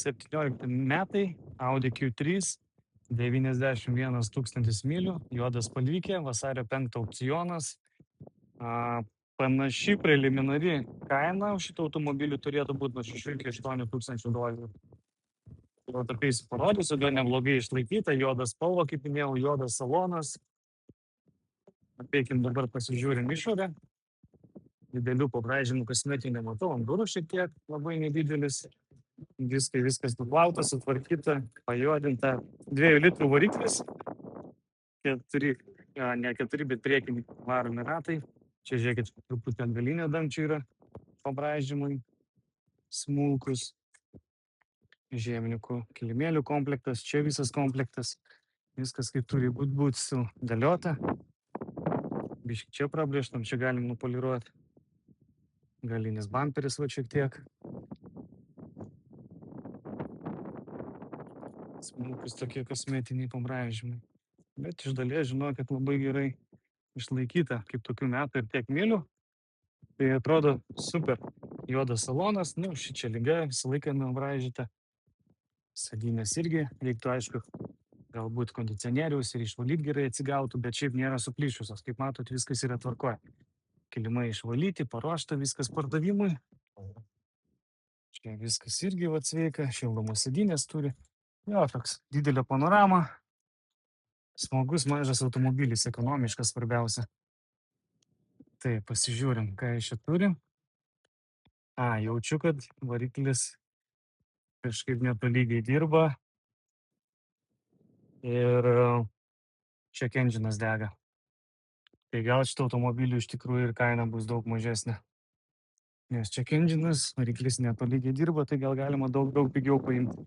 17 metai, Audi Q3, 91 tūkstantis mylių, juodas spalvykė, vasario 5 aukcionas. Panaši preliminari kaina už šitą automobilį turėtų būti nuo 6 iki 8 tūkstančių dolerių. Jau tokiais parodysiu, gan neblogai išlaikyta, juodas spalva, kaip minėjau, juodas salonas. Apeikim dabar pasižiūrim išorę. Didelių pabraižymų kasmetį nematau, ant durų šiek tiek labai nedidelis. Viskas nuplauta, sutvarkyta, pajuodinta. 2 litrų variklis. 4, bet priekiniai varomi ratai. Čia žiūrėkit, truputį ant galinio dangčio yra pabraižymai, smulkus. Žiemininkų kilimėlių komplektas, čia visas komplektas. Viskas kaip turi būti sudėliota. Biški čia prabrėžtam, čia galim nupoliruoti. Galinis bamperis va šiek tiek. Smulkus tokie kosmetiniai pabraižymai. Bet iš dalies žinokit labai gerai išlaikyta, kaip tokių metų ir tiek mylių. Tai atrodo super. Juodas salonas, šičia lyga visą laiką nubraižyta. Sėdynės irgi reiktų, aišku, galbūt kondicionieriaus ir išvalyti gerai atsigautų, bet šiaip nėra suplyšusios. Kaip matot, viskas yra tvarkoje. Kilimai išvalyti, paruošta, viskas pardavimui. Čia viskas irgi sveika, šildomos sėdynės turi. Jo, toks didelė panorama. Smagus mažas automobilis, ekonomiškas svarbiausia. Tai pasižiūrim, ką iš čia turim. Jaučiu, kad variklis kažkaip netolygiai dirba. Ir check engine'as dega. Tai gal šito automobilio iš tikrųjų ir kaina bus daug mažesnė. Nes check engine'as, variklis netolygiai dirba, tai gal galima daug pigiau paimti.